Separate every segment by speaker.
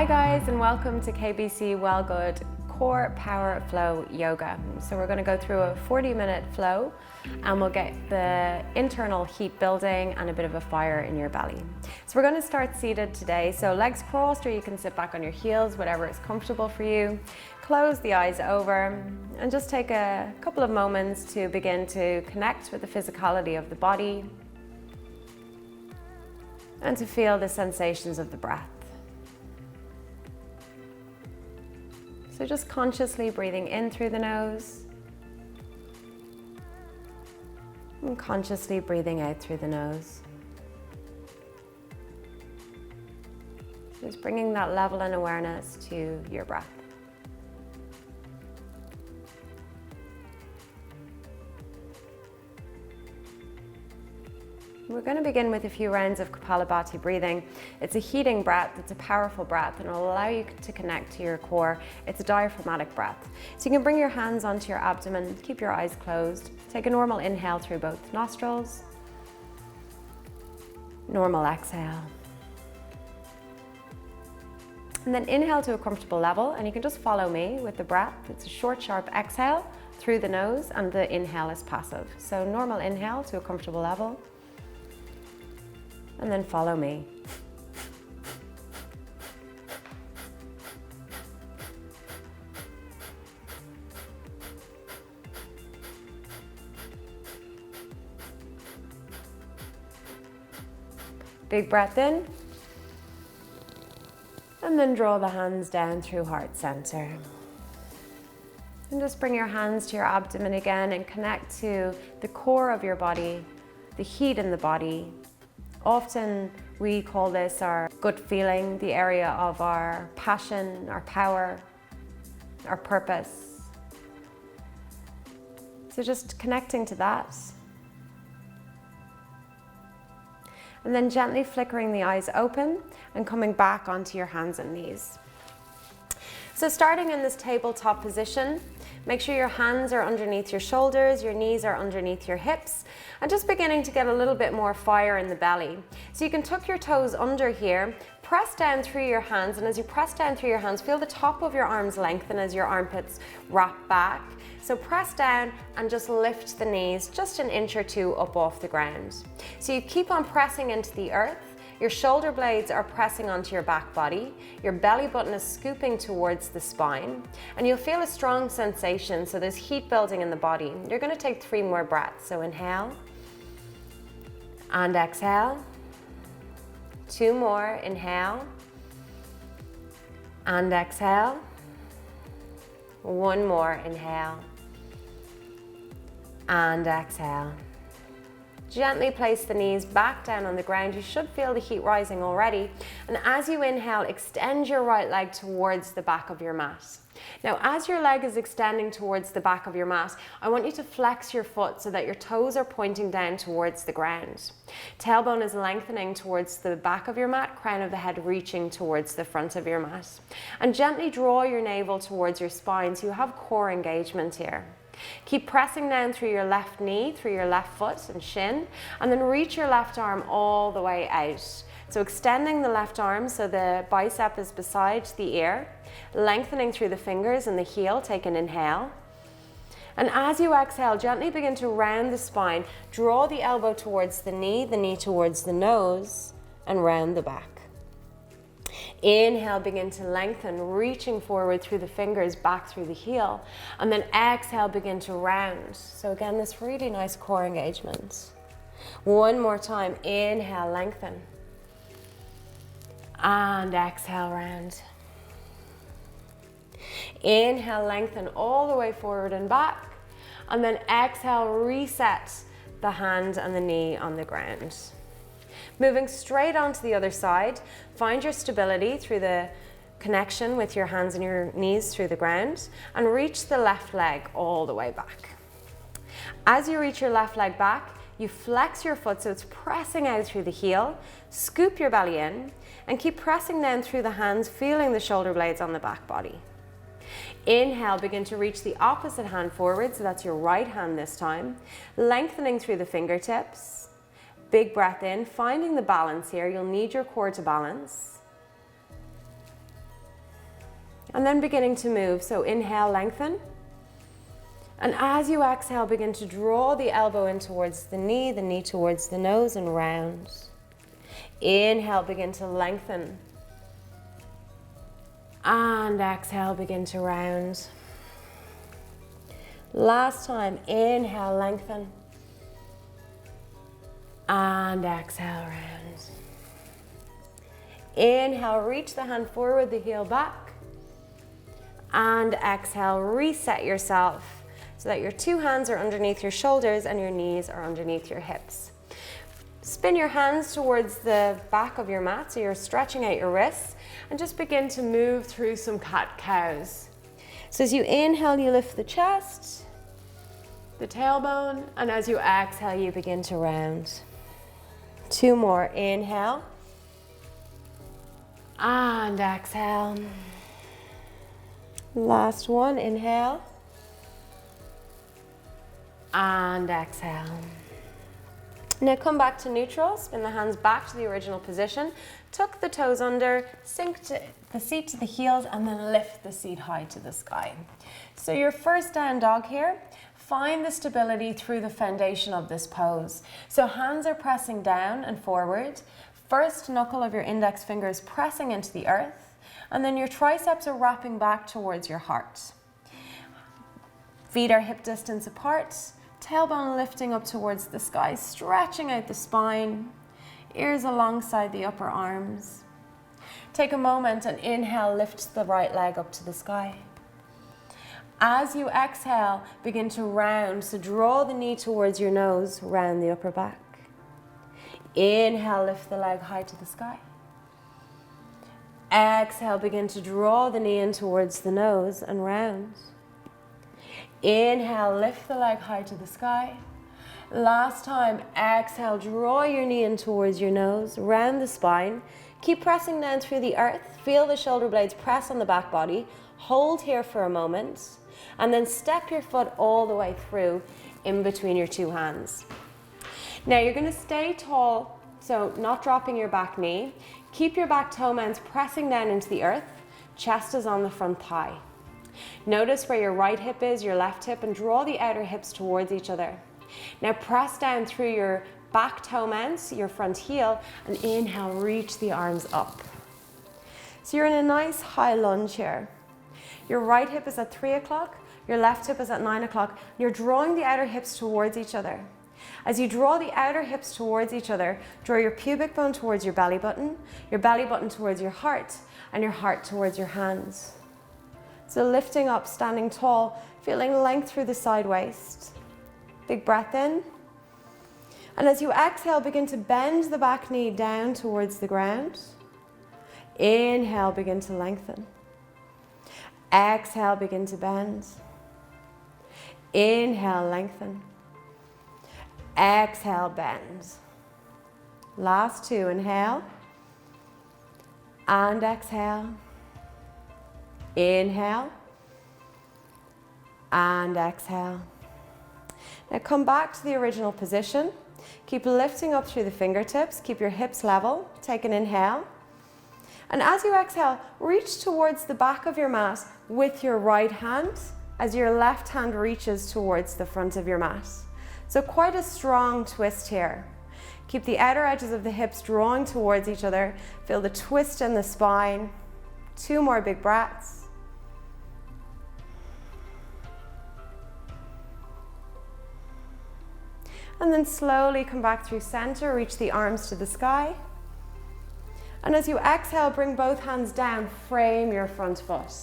Speaker 1: Hi guys, and welcome to KBC WellGood Core Power Flow Yoga. So we're going to go through a 40-minute flow and we'll get the internal heat building and a bit of a fire in your belly. So we're going to start seated today. So legs crossed, or you can sit back on your heels, whatever is comfortable for you. Close the eyes over and just take a couple of moments to begin to connect with the physicality of the body and to feel the sensations of the breath. So just consciously breathing in through the nose and consciously breathing out through the nose. Just bringing that level and awareness to your breath. We're going to begin with a few rounds of Kapalabhati breathing. It's a heating breath, it's a powerful breath, and it'll allow you to connect to your core. It's a diaphragmatic breath. So you can bring your hands onto your abdomen, keep your eyes closed. Take a normal inhale through both nostrils. Normal exhale. And then inhale to a comfortable level, and you can just follow me with the breath. It's a short, sharp exhale through the nose, and the inhale is passive. So normal inhale to a comfortable level. And then follow me. Big breath in. And then draw the hands down through heart center. And just bring your hands to your abdomen again and connect to the core of your body, the heat in the body. Often we call this our gut feeling, the area of our passion, our power, our purpose. So just connecting to that. And then gently flickering the eyes open and coming back onto your hands and knees. So starting in this tabletop position, make sure your hands are underneath your shoulders, your knees are underneath your hips, and just beginning to get a little bit more fire in the belly. So you can tuck your toes under here, press down through your hands, and as you press down through your hands, feel the top of your arms lengthen as your armpits wrap back. So press down and just lift the knees just an inch or two up off the ground. So you keep on pressing into the earth. Your shoulder blades are pressing onto your back body, your belly button is scooping towards the spine, and you'll feel a strong sensation, so there's heat building in the body. You're going to take 3 more breaths, so inhale and exhale. 2 more, inhale and exhale. 1 more, inhale and exhale. Gently place the knees back down on the ground. You should feel the heat rising already. And as you inhale, extend your right leg towards the back of your mat. Now, as your leg is extending towards the back of your mat, I want you to flex your foot so that your toes are pointing down towards the ground. Tailbone is lengthening towards the back of your mat, crown of the head reaching towards the front of your mat. And gently draw your navel towards your spine so you have core engagement here. Keep pressing down through your left knee, through your left foot and shin, and then reach your left arm all the way out. So extending the left arm so the bicep is beside the ear, lengthening through the fingers and the heel. Take an inhale. And as you exhale, gently begin to round the spine. Draw the elbow towards the knee towards the nose, and round the back. Inhale, begin to lengthen, reaching forward through the fingers, back through the heel. And then exhale, begin to round. So again, this really nice core engagement. 1 more time, inhale, lengthen. And exhale, round. Inhale, lengthen all the way forward and back. And then exhale, reset the hand and the knee on the ground. Moving straight onto the other side, find your stability through the connection with your hands and your knees through the ground, and reach the left leg all the way back. As you reach your left leg back, you flex your foot so it's pressing out through the heel, scoop your belly in, and keep pressing down through the hands, feeling the shoulder blades on the back body. Inhale, begin to reach the opposite hand forward, so that's your right hand this time, lengthening through the fingertips. Big breath in, finding the balance here. You'll need your core to balance. And then beginning to move. So inhale, lengthen. And as you exhale, begin to draw the elbow in towards the knee towards the nose, and round. Inhale, begin to lengthen. And exhale, begin to round. Last time, inhale, lengthen. And exhale, round. Inhale, reach the hand forward, the heel back. And exhale, reset yourself so that your two hands are underneath your shoulders and your knees are underneath your hips. Spin your hands towards the back of your mat, so you're stretching out your wrists, and just begin to move through some cat-cows. So as you inhale, you lift the chest, the tailbone, and as you exhale, you begin to round. Two more, inhale, and exhale. Last one, inhale, and exhale. Now come back to neutral, spin the hands back to the original position, tuck the toes under, sink the seat to the heels, and then lift the seat high to the sky. So your first down dog here, find the stability through the foundation of this pose. So hands are pressing down and forward, first knuckle of your index finger is pressing into the earth, and then your triceps are wrapping back towards your heart. Feet are hip distance apart, tailbone lifting up towards the sky, stretching out the spine, ears alongside the upper arms. Take a moment and inhale, lift the right leg up to the sky. As you exhale, begin to round, so draw the knee towards your nose, round the upper back. Inhale, lift the leg high to the sky. Exhale, begin to draw the knee in towards the nose and round. Inhale, lift the leg high to the sky. Last time, exhale, draw your knee in towards your nose, round the spine. Keep pressing down through the earth. Feel the shoulder blades press on the back body. Hold here for a moment, and then step your foot all the way through in between your two hands. Now you're going to stay tall, so not dropping your back knee. Keep your back toe mounds pressing down into the earth. Chest is on the front thigh. Notice where your right hip is, your left hip, and draw the outer hips towards each other. Now press down through your back toe mounts, your front heel, and inhale, reach the arms up. So you're in a nice high lunge here. Your right hip is at 3 o'clock, your left hip is at 9 o'clock. You're drawing the outer hips towards each other. As you draw the outer hips towards each other, draw your pubic bone towards your belly button towards your heart, and your heart towards your hands. So lifting up, standing tall, feeling length through the side waist. Big breath in. And as you exhale, begin to bend the back knee down towards the ground. Inhale, begin to lengthen. Exhale, begin to bend. Inhale, lengthen. Exhale, bend. Last two, inhale. And exhale. Inhale. And exhale. Now come back to the original position. Keep lifting up through the fingertips. Keep your hips level. Take an inhale. And as you exhale, reach towards the back of your mat with your right hand as your left hand reaches towards the front of your mat. So quite a strong twist here. Keep the outer edges of the hips drawing towards each other. Feel the twist in the spine. Two more big breaths. And then slowly come back through center, reach the arms to the sky. And as you exhale, bring both hands down, frame your front foot.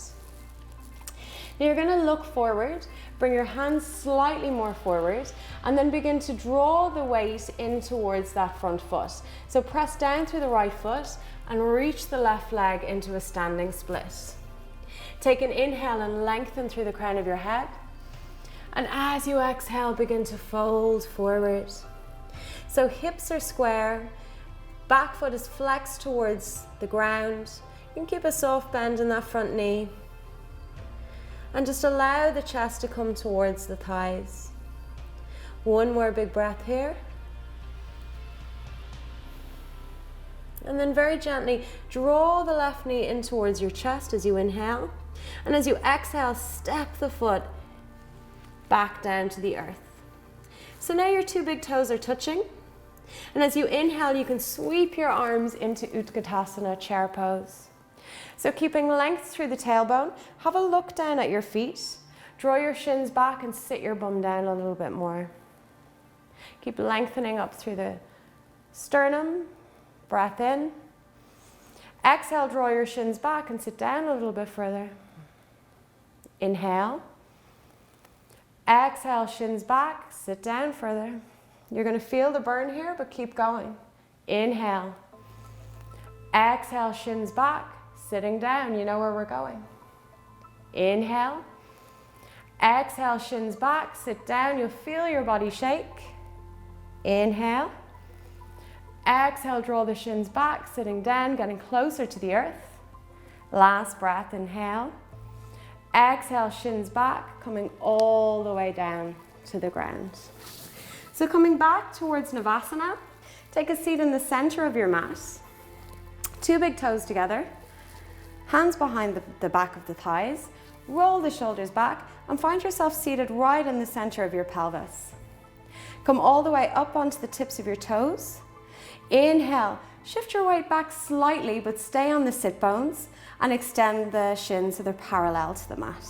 Speaker 1: Now you're going to look forward, bring your hands slightly more forward, and then begin to draw the weight in towards that front foot. So press down through the right foot and reach the left leg into a standing split. Take an inhale and lengthen through the crown of your head. And as you exhale, begin to fold forward. So hips are square, back foot is flexed towards the ground. You can keep a soft bend in that front knee. And just allow the chest to come towards the thighs. One more big breath here. And then very gently draw the left knee in towards your chest as you inhale. And as you exhale, step the foot back down to the earth. So now your two big toes are touching. And as you inhale, you can sweep your arms into Utkatasana, chair pose. So keeping length through the tailbone, have a look down at your feet. Draw your shins back and sit your bum down a little bit more. Keep lengthening up through the sternum. Breath in. Exhale, draw your shins back and sit down a little bit further. Inhale. Exhale, shins back, sit down further. You're going to feel the burn here, but keep going. Inhale. Exhale, shins back, sitting down. You know where we're going. Inhale. Exhale, shins back, sit down. You'll feel your body shake. Inhale. Exhale, draw the shins back, sitting down, getting closer to the earth. Last breath, inhale. Exhale, shins back, coming all the way down to the ground. So coming back towards Navasana, take a seat in the center of your mat. Two big toes together, hands behind the back of the thighs, roll the shoulders back and find yourself seated right in the center of your pelvis. Come all the way up onto the tips of your toes. Inhale, shift your weight back slightly, but stay on the sit bones and extend the shins so they're parallel to the mat.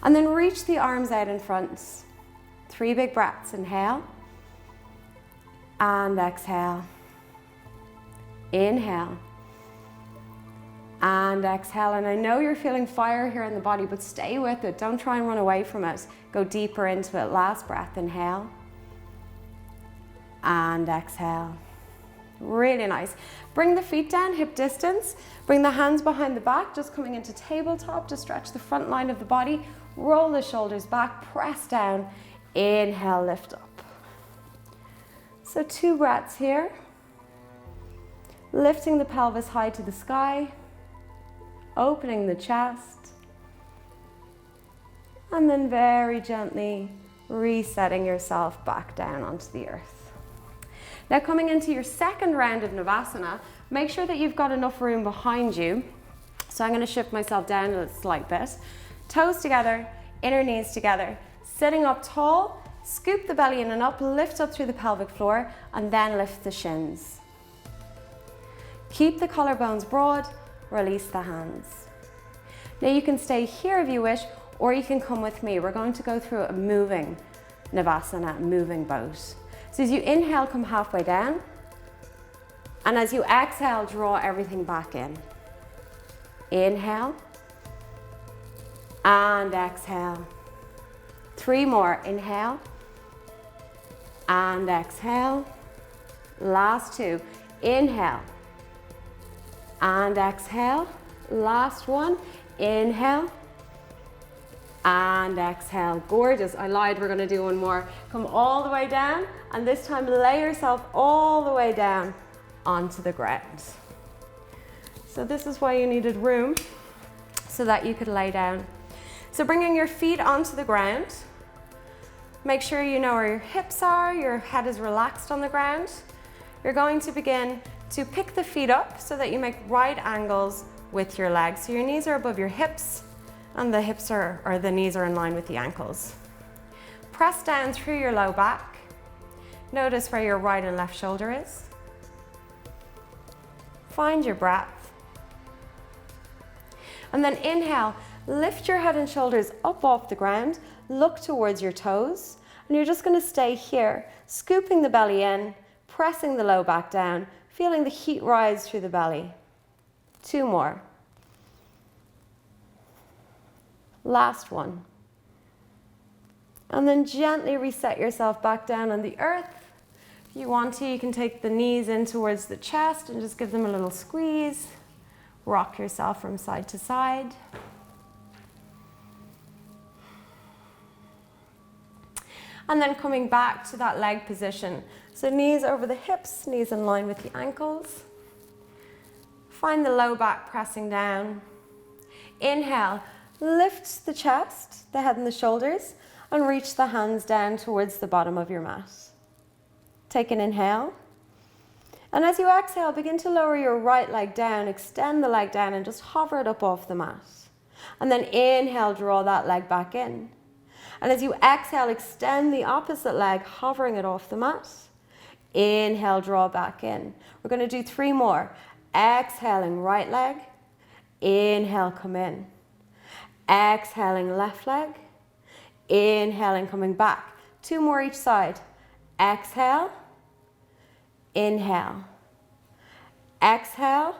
Speaker 1: And then reach the arms out in front. 3 big breaths, inhale and exhale. Inhale and exhale. And I know you're feeling fire here in the body, but stay with it. Don't try and run away from it. Go deeper into it. Last breath, inhale and exhale. Really nice. Bring the feet down, hip distance. Bring the hands behind the back, just coming into tabletop to stretch the front line of the body. Roll the shoulders back, press down. Inhale, lift up. So 2 breaths here. Lifting the pelvis high to the sky. Opening the chest. And then very gently resetting yourself back down onto the earth. Now coming into your second round of Navasana, make sure that you've got enough room behind you. So I'm going to shift myself down a slight bit. Toes together, inner knees together. Sitting up tall, scoop the belly in and up, lift up through the pelvic floor, and then lift the shins. Keep the collarbones broad, release the hands. Now you can stay here if you wish, or you can come with me. We're going to go through a moving Navasana, moving boat. So as you inhale, come halfway down. And as you exhale, draw everything back in. Inhale. And exhale. 3 more. Inhale. And exhale. Last 2. Inhale. And exhale. Last 1. Inhale. And exhale. Gorgeous. I lied, we're going to do 1 more. Come all the way down, and this time lay yourself all the way down onto the ground. So this is why you needed room, so that you could lay down. So bringing your feet onto the ground. Make sure you know where your hips are, your head is relaxed on the ground. You're going to begin to pick the feet up so that you make right angles with your legs. So your knees are above your hips, and the hips or the knees are in line with the ankles. Press down through your low back. Notice where your right and left shoulder is. Find your breath. And then inhale, lift your head and shoulders up off the ground, look towards your toes, and you're just going to stay here, scooping the belly in, pressing the low back down, feeling the heat rise through the belly. 2 more. Last 1. And then gently reset yourself back down on the earth. If you want to, you can take the knees in towards the chest and just give them a little squeeze. Rock yourself from side to side. And then coming back to that leg position. So knees over the hips, knees in line with the ankles. Find the low back pressing down. Inhale. Lift the chest, the head and the shoulders, and reach the hands down towards the bottom of your mat. Take an inhale. And as you exhale, begin to lower your right leg down, extend the leg down and just hover it up off the mat. And then inhale, draw that leg back in. And as you exhale, extend the opposite leg, hovering it off the mat. Inhale, draw back in. We're going to do 3 more. Exhaling, right leg. Inhale, come in. Exhaling, left leg. Inhaling, coming back. 2 more each side. Exhale. Inhale. Exhale.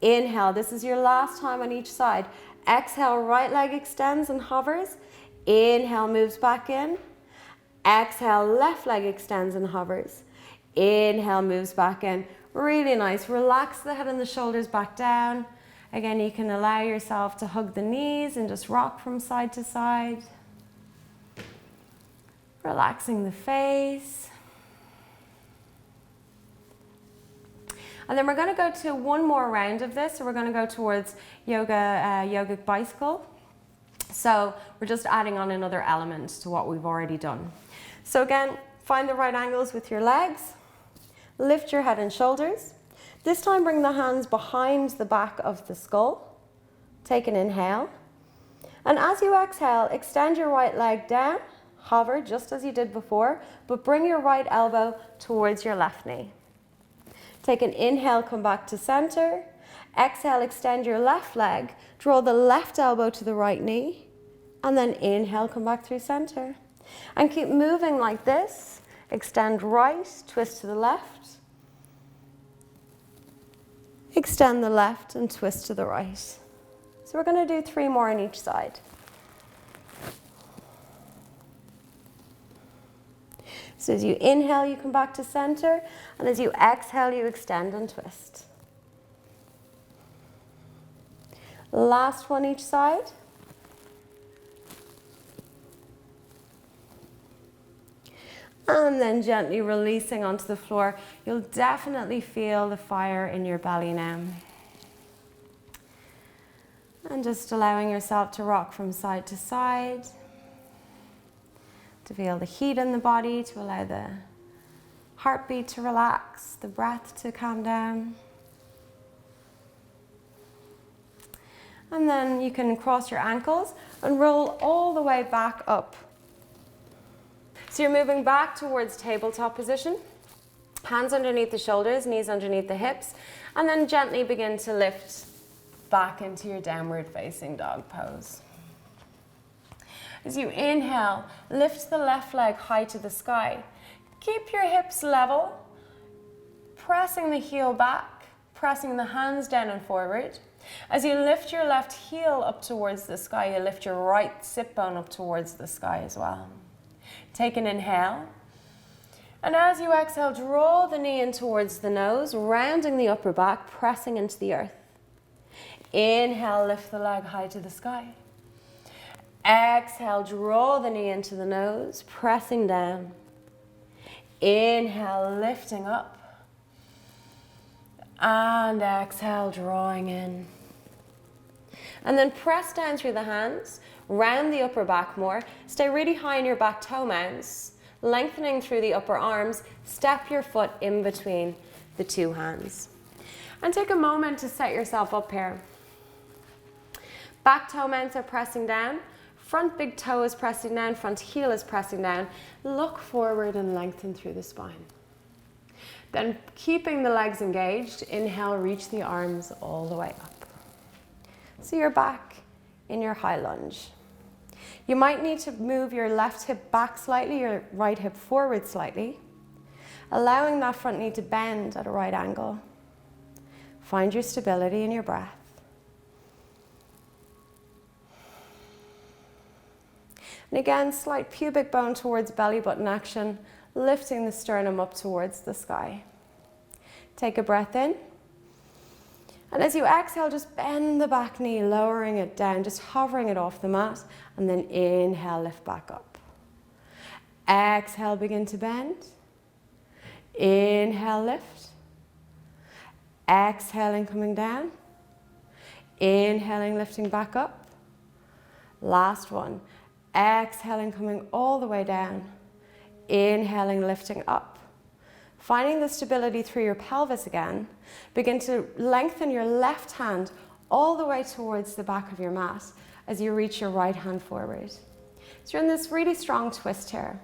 Speaker 1: Inhale. This is your last time on each side. Exhale, right leg extends and hovers. Inhale, moves back in. Exhale, left leg extends and hovers. Inhale, moves back in. Really nice. Relax the head and the shoulders back down. Again, you can allow yourself to hug the knees and just rock from side to side. Relaxing the face. And then we're going to go to 1 more round of this. So we're going to go towards yogic bicycle. So we're just adding on another element to what we've already done. So again, find the right angles with your legs. Lift your head and shoulders. This time bring the hands behind the back of the skull. Take an inhale. And as you exhale, extend your right leg down. Hover just as you did before, but bring your right elbow towards your left knee. Take an inhale, come back to center. Exhale, extend your left leg. Draw the left elbow to the right knee. And then inhale, come back through center. And keep moving like this. Extend right, twist to the left. Extend the left and twist to the right. So we're going to do 3 more on each side. So as you inhale, you come back to center. And as you exhale, you extend and twist. Last one each side. And then gently releasing onto the floor. You'll definitely feel the fire in your belly now. And just allowing yourself to rock from side to side. To feel the heat in the body, to allow the heartbeat to relax, the breath to calm down. And then you can cross your ankles and roll all the way back up. So you're moving back towards tabletop position. Hands underneath the shoulders, knees underneath the hips, and then gently begin to lift back into your downward facing dog pose. As you inhale, lift the left leg high to the sky. Keep your hips level, pressing the heel back, pressing the hands down and forward. As you lift your left heel up towards the sky, you lift your right sit bone up towards the sky as well. Take an inhale. And as you exhale, draw the knee in towards the nose, rounding the upper back, pressing into the earth. Inhale, lift the leg high to the sky. Exhale, draw the knee into the nose, pressing down. Inhale, lifting up. And exhale, drawing in. And then press down through the hands, round the upper back more. Stay really high in your back toe mounts, lengthening through the upper arms. Step your foot in between the 2 hands. And take a moment to set yourself up here. Back toe mounts are pressing down. Front big toe is pressing down, front heel is pressing down. Look forward and lengthen through the spine. Then keeping the legs engaged, inhale, reach the arms all the way up. So you're back in your high lunge. You might need to move your left hip back slightly, your right hip forward slightly, allowing that front knee to bend at a right angle. Find your stability in your breath. And again, slight pubic bone towards belly button action, lifting the sternum up towards the sky. Take a breath in. And as you exhale, just bend the back knee, lowering it down, just hovering it off the mat. And then inhale, lift back up. Exhale, begin to bend. Inhale, lift. Exhaling, coming down. Inhaling, lifting back up. Last one. Exhaling, coming all the way down. Inhaling, lifting up. Finding the stability through your pelvis again. Begin to lengthen your left hand all the way towards the back of your mat as you reach your right hand forward. So you're in this really strong twist here.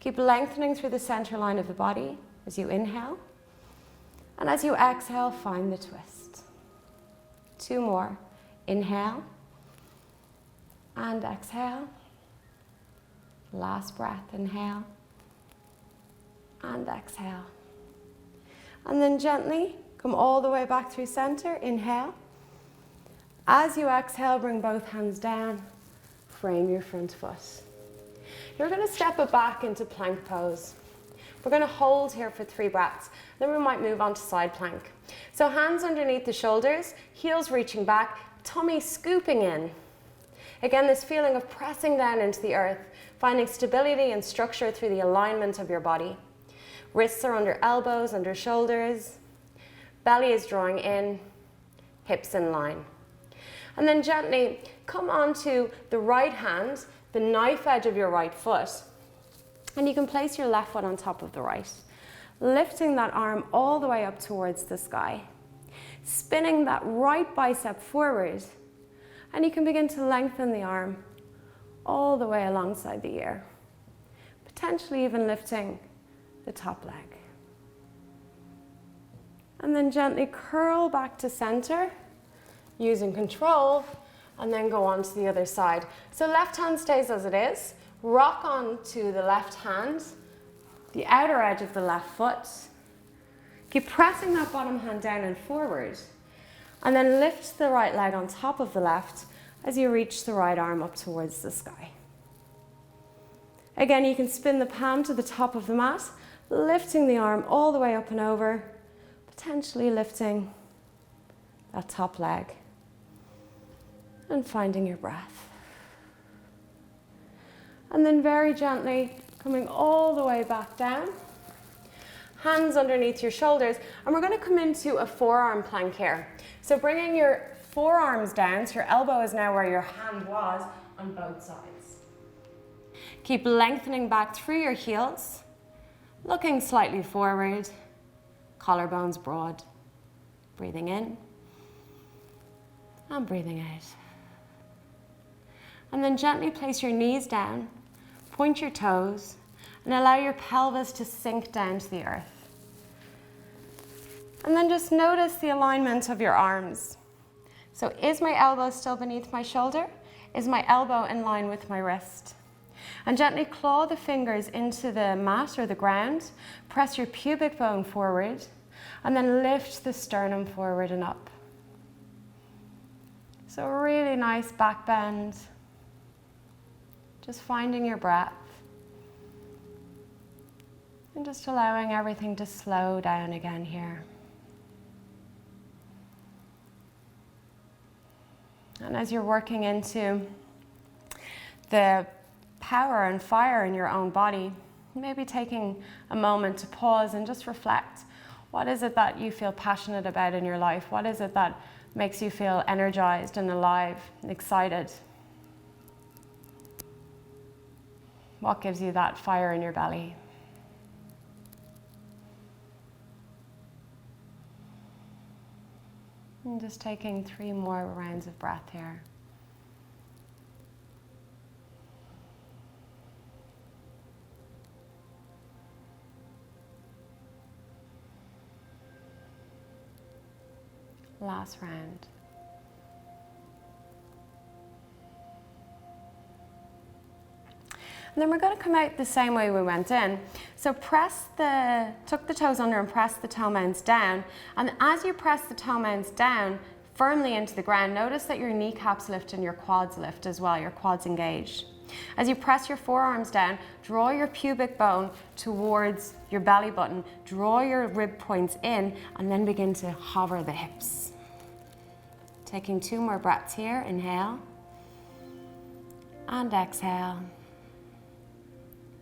Speaker 1: Keep lengthening through the center line of the body as you inhale. And as you exhale, find the twist. 2 more. Inhale and exhale. Last breath, inhale and exhale. And then gently come all the way back through center, inhale. As you exhale, bring both hands down, frame your front foot. You're going to step it back into plank pose. We're going to hold here for 3 breaths, then we might move on to side plank. So hands underneath the shoulders, heels reaching back, tummy scooping in. Again, this feeling of pressing down into the earth, finding stability and structure through the alignment of your body. Wrists are under elbows, under shoulders. Belly is drawing in, hips in line. And then gently come onto the right hand, the knife edge of your right foot, and you can place your left foot on top of the right, lifting that arm all the way up towards the sky, spinning that right bicep forward, and you can begin to lengthen the arm all the way alongside the ear, potentially even lifting the top leg. And then gently curl back to center, using control, and then go on to the other side. So left hand stays as it is. Rock on to the left hand, the outer edge of the left foot. Keep pressing that bottom hand down and forward. And then lift the right leg on top of the left as you reach the right arm up towards the sky. Again, you can spin the palm to the top of the mat, lifting the arm all the way up and over, potentially lifting that top leg. And finding your breath. And then very gently coming all the way back down. Hands underneath your shoulders. And we're going to come into a forearm plank here. So bringing your forearms down, so your elbow is now where your hand was on both sides. Keep lengthening back through your heels. Looking slightly forward. Collarbones broad. Breathing in. And breathing out. And then gently place your knees down, point your toes, and allow your pelvis to sink down to the earth. And then just notice the alignment of your arms. So is my elbow still beneath my shoulder? Is my elbow in line with my wrist? And gently claw the fingers into the mat or the ground, press your pubic bone forward, and then lift the sternum forward and up. So a really nice back bend. Just finding your breath. And just allowing everything to slow down again here. And as you're working into the power and fire in your own body, maybe taking a moment to pause and just reflect. What is it that you feel passionate about in your life? What is it that makes you feel energized and alive and excited? What gives you that fire in your belly? And just taking 3 more rounds of breath here. Last round. And then we're going to come out the same way we went in. So tuck the toes under and press the toe mounds down. And as you press the toe mounds down firmly into the ground, notice that your kneecaps lift and your quads lift as well, your quads engaged. As you press your forearms down, draw your pubic bone towards your belly button, draw your rib points in, and then begin to hover the hips. Taking 2 more breaths here, inhale and exhale.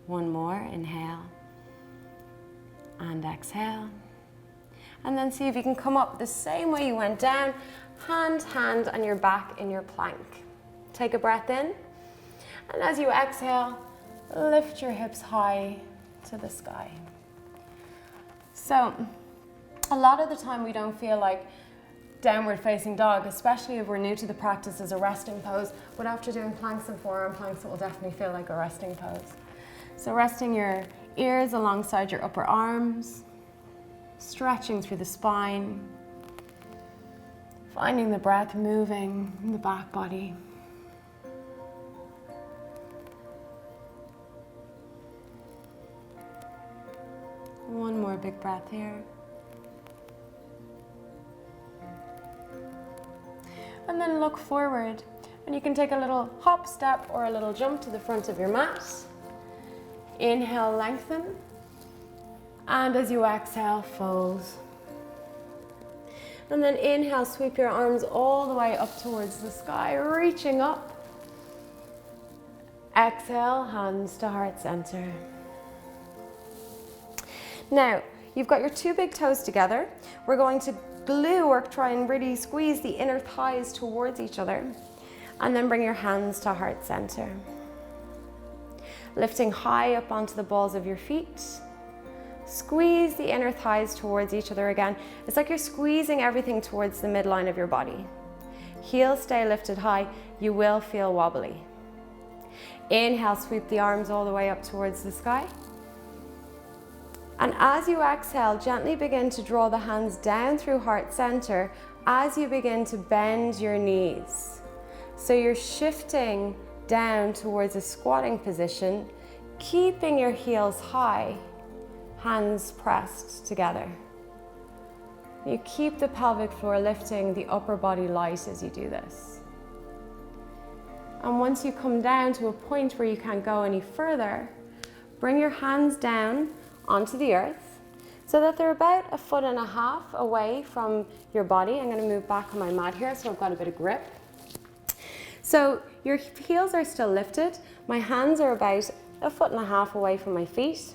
Speaker 1: 1 more, inhale and exhale. And then see if you can come up the same way you went down, hand on your back in your plank. Take a breath in, and as you exhale, lift your hips high to the sky. So, a lot of the time we don't feel like downward facing dog, especially if we're new to the practice, as a resting pose. But after doing planks and forearm planks, it will definitely feel like a resting pose. So resting your ears alongside your upper arms, stretching through the spine, finding the breath moving in the back body. One more big breath here. And then look forward. And you can take a little hop, step, or a little jump to the front of your mat. Inhale, lengthen. And as you exhale, fold. And then inhale, sweep your arms all the way up towards the sky, reaching up. Exhale, hands to heart center. Now, you've got your two big toes together. We're going to glue or try and really squeeze the inner thighs towards each other. And then bring your hands to heart center. Lifting high up onto the balls of your feet. Squeeze the inner thighs towards each other again. It's like you're squeezing everything towards the midline of your body. Heels stay lifted high. You will feel wobbly. Inhale, sweep the arms all the way up towards the sky. And as you exhale, gently begin to draw the hands down through heart center as you begin to bend your knees. So you're shifting down towards a squatting position, keeping your heels high, hands pressed together. You keep the pelvic floor lifting, the upper body light as you do this. And once you come down to a point where you can't go any further, bring your hands down onto the earth so that they're about 1.5 feet away from your body. I'm going to move back on my mat here so I've got a bit of grip. So your heels are still lifted. My hands are about 1.5 feet away from my feet.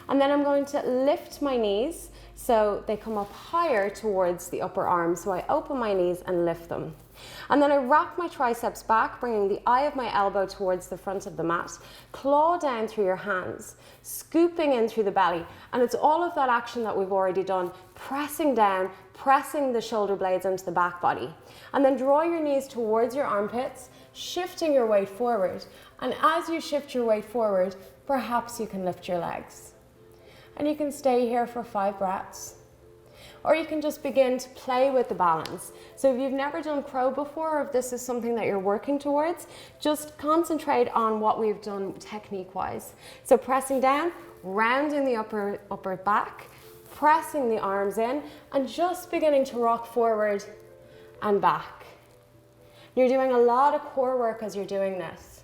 Speaker 1: And then I'm going to lift my knees so they come up higher towards the upper arms. So I open my knees and lift them. And then I rock my triceps back, bringing the eye of my elbow towards the front of the mat. Claw down through your hands, scooping in through the belly. And it's all of that action that we've already done, pressing down, pressing the shoulder blades into the back body. And then draw your knees towards your armpits, shifting your weight forward. And as you shift your weight forward, perhaps you can lift your legs. And you can stay here for 5 breaths. Or you can just begin to play with the balance. So if you've never done crow before, or if this is something that you're working towards, just concentrate on what we've done technique-wise. So pressing down, rounding the upper back, pressing the arms in, and just beginning to rock forward and back. You're doing a lot of core work as you're doing this.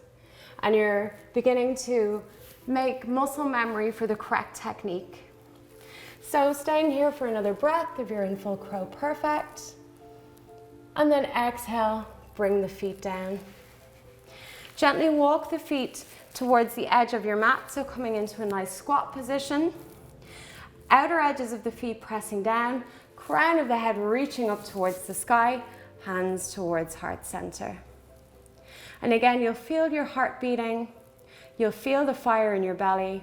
Speaker 1: And you're beginning to make muscle memory for the correct technique. So staying here for another breath if you're in full crow, perfect. And then exhale, bring the feet down. Gently walk the feet towards the edge of your mat, so coming into a nice squat position. Outer edges of the feet pressing down, crown of the head reaching up towards the sky, hands towards heart center. And again, you'll feel your heart beating, you'll feel the fire in your belly.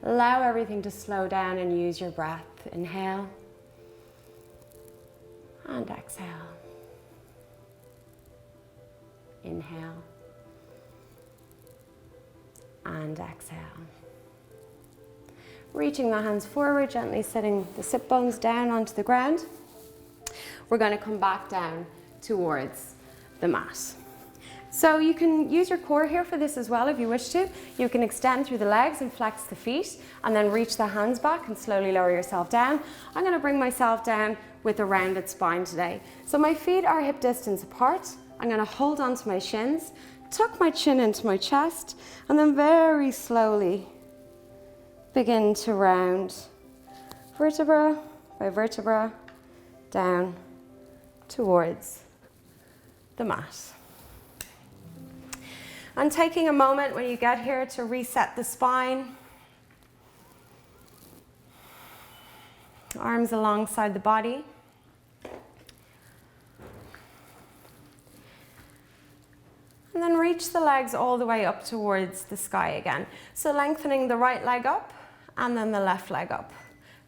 Speaker 1: Allow everything to slow down and use your breath. Inhale and exhale. Inhale and exhale. Reaching the hands forward, gently setting the sit bones down onto the ground. We're going to come back down towards the mat. So you can use your core here for this as well if you wish to. You can extend through the legs and flex the feet and then reach the hands back and slowly lower yourself down. I'm going to bring myself down with a rounded spine today. So my feet are hip distance apart. I'm going to hold onto my shins, tuck my chin into my chest, and then very slowly begin to round vertebra by vertebra down towards the mat. And taking a moment when you get here to reset the spine. Arms alongside the body. And then reach the legs all the way up towards the sky again. So lengthening the right leg up and then the left leg up.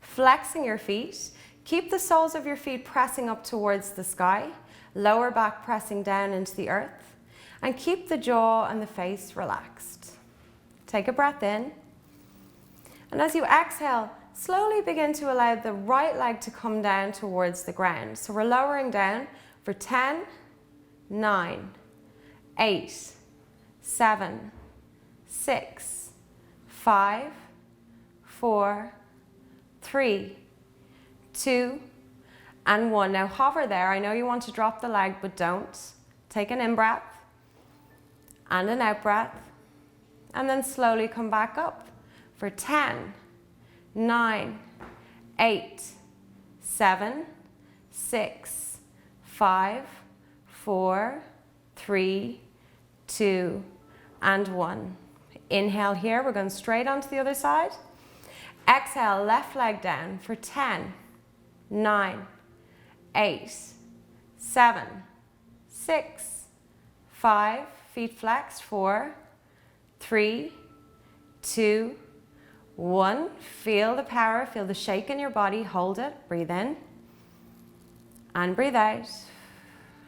Speaker 1: Flexing your feet, Keep the soles of your feet pressing up towards the sky, lower back pressing down into the earth, and keep the jaw and the face relaxed. Take a breath in, and as you exhale, slowly begin to allow the right leg to come down towards the ground. So we're lowering down for 10, 9, 8, 7, 6, 5, 4, 3, 2, and 1. Now hover there. I know you want to drop the leg, but don't. Take an in-breath and an out-breath, and then slowly come back up for 10, 9, 8, 7, 6, 5, 4, 3, 2, and 1. Inhale here, we're going straight onto the other side. Exhale, left leg down for 10, 9, 8, 7, 6, 5, feet flexed, 4, 3, 2, 1. Feel the power, feel the shake in your body, hold it, breathe in, and breathe out,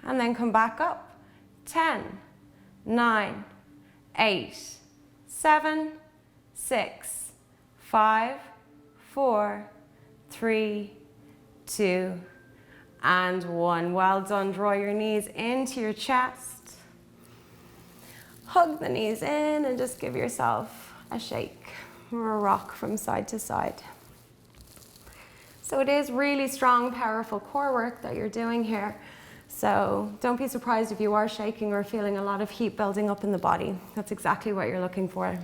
Speaker 1: and then come back up. 10, 9, 8, 7, 6, 5, 4, 3, 2, and 1. Well done. Draw your knees into your chest. Hug the knees in and just give yourself a shake or a rock from side to side. So it is really strong, powerful core work that you're doing here. So don't be surprised if you are shaking or feeling a lot of heat building up in the body. That's exactly what you're looking for.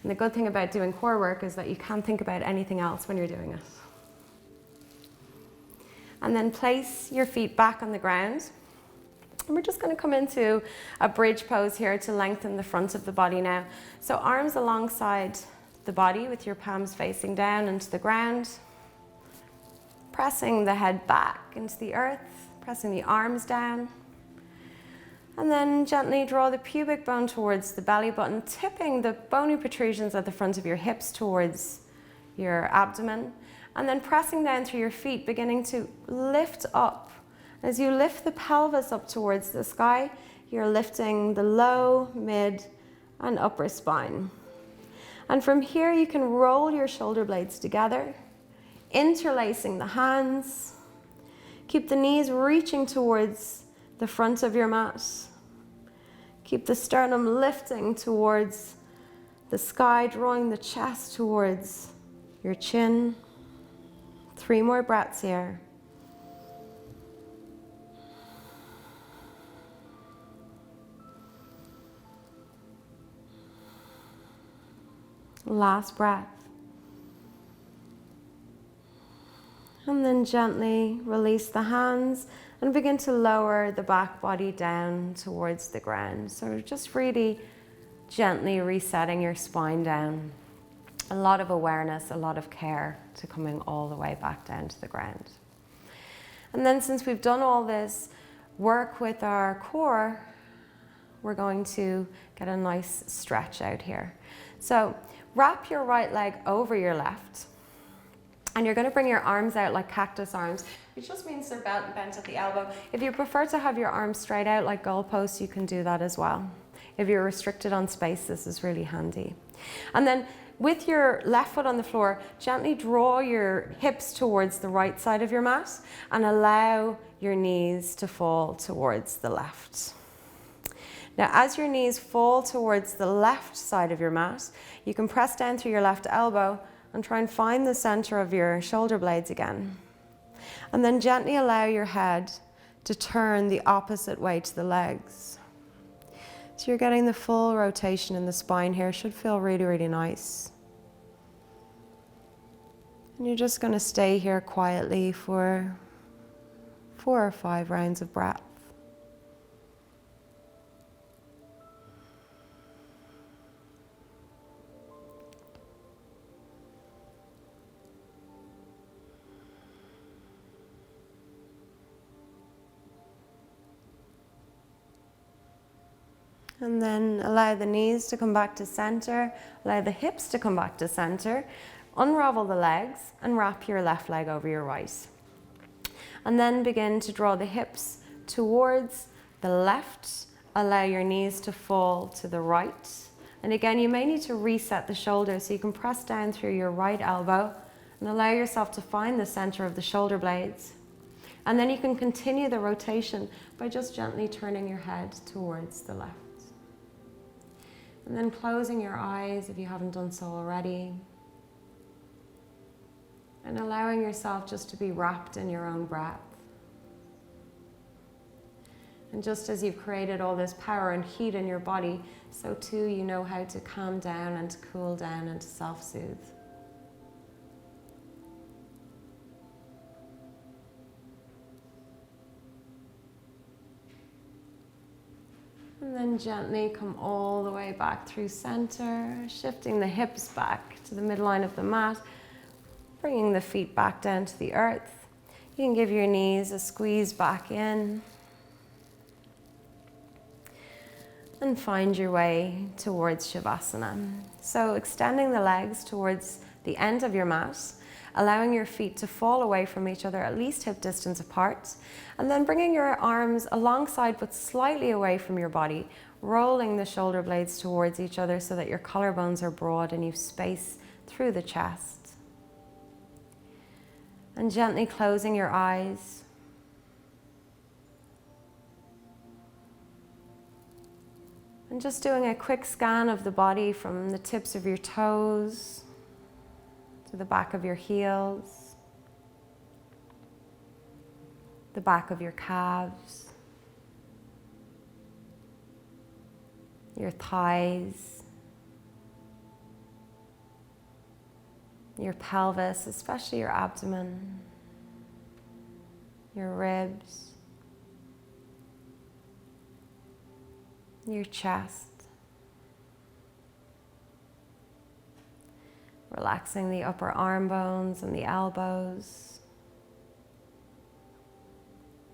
Speaker 1: And the good thing about doing core work is that you can't think about anything else when you're doing it. And then place your feet back on the ground. And we're just going to come into a bridge pose here to lengthen the front of the body now. So arms alongside the body with your palms facing down into the ground. Pressing the head back into the earth, pressing the arms down. And then gently draw the pubic bone towards the belly button, tipping the bony protrusions at the front of your hips towards your abdomen. And then pressing down through your feet, beginning to lift up. As you lift the pelvis up towards the sky, you're lifting the low, mid, and upper spine. And from here, you can roll your shoulder blades together, interlacing the hands. Keep the knees reaching towards the front of your mat. Keep the sternum lifting towards the sky, drawing the chest towards your chin. 3 more breaths here. Last breath. And then gently release the hands and begin to lower the back body down towards the ground. So just really gently resetting your spine down. A lot of awareness, a lot of care to coming all the way back down to the ground. And then since we've done all this work with our core, we're going to get a nice stretch out here. So wrap your right leg over your left. And you're going to bring your arms out like cactus arms, which just means they're bent at the elbow. If you prefer to have your arms straight out like goalposts, you can do that as well. If you're restricted on space, this is really handy. And then with your left foot on the floor, gently draw your hips towards the right side of your mat and allow your knees to fall towards the left. Now, as your knees fall towards the left side of your mat, you can press down through your left elbow and try and find the center of your shoulder blades again. And then gently allow your head to turn the opposite way to the legs. So you're getting the full rotation in the spine here. Should feel really, really nice. And you're just going to stay here quietly for 4 or 5 rounds of breath. And then allow the knees to come back to center, allow the hips to come back to center. Unravel the legs and wrap your left leg over your right. And then begin to draw the hips towards the left. Allow your knees to fall to the right. And again, you may need to reset the shoulders, so you can press down through your right elbow and allow yourself to find the center of the shoulder blades. And then you can continue the rotation by just gently turning your head towards the left. And then closing your eyes if you haven't done so already. And allowing yourself just to be wrapped in your own breath. And just as you've created all this power and heat in your body, so too you know how to calm down and to cool down and to self-soothe. And then gently come all the way back through center, shifting the hips back to the midline of the mat, bringing the feet back down to the earth. You can give your knees a squeeze back in. And find your way towards Shavasana. So extending the legs towards the end of your mat, allowing your feet to fall away from each other at least hip distance apart, and then bringing your arms alongside but slightly away from your body, rolling the shoulder blades towards each other so that your collarbones are broad and you've space through the chest. And gently closing your eyes. And just doing a quick scan of the body from the tips of your toes to the back of your heels, the back of your calves, your thighs, your pelvis, especially your abdomen, your ribs, your chest. Relaxing the upper arm bones and the elbows,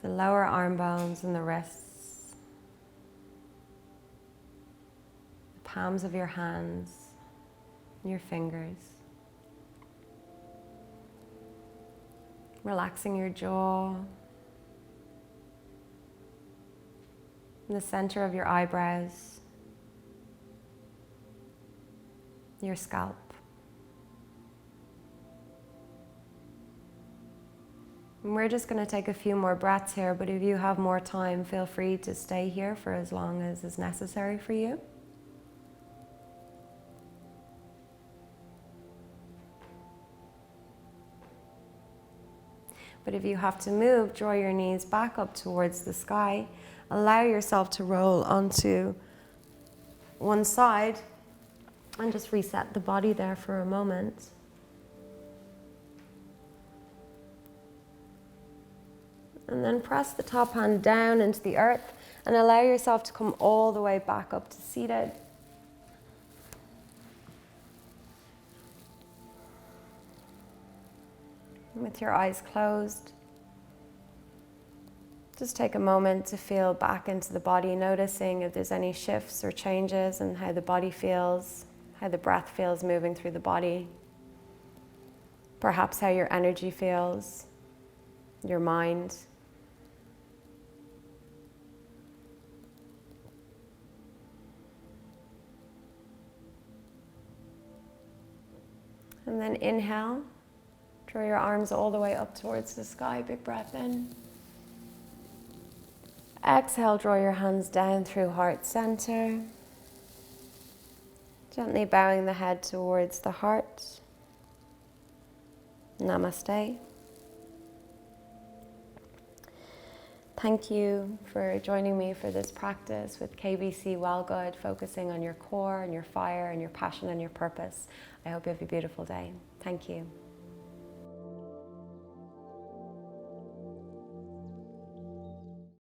Speaker 1: the lower arm bones and the wrists, the palms of your hands and your fingers. Relaxing your jaw, in the center of your eyebrows, your scalp. And we're just going to take a few more breaths here, but if you have more time, feel free to stay here for as long as is necessary for you. But if you have to move, draw your knees back up towards the sky. Allow yourself to roll onto one side and just reset the body there for a moment. And then press the top hand down into the earth and allow yourself to come all the way back up to seated. And with your eyes closed, just take a moment to feel back into the body, noticing if there's any shifts or changes in how the body feels, how the breath feels moving through the body. Perhaps how your energy feels, your mind. And then inhale, draw your arms all the way up towards the sky, big breath in. Exhale, draw your hands down through heart center. Gently bowing the head towards the heart. Namaste. Thank you for joining me for this practice with KBC WellGood, focusing on your core and your fire and your passion and your purpose. I hope you have a beautiful day. Thank you.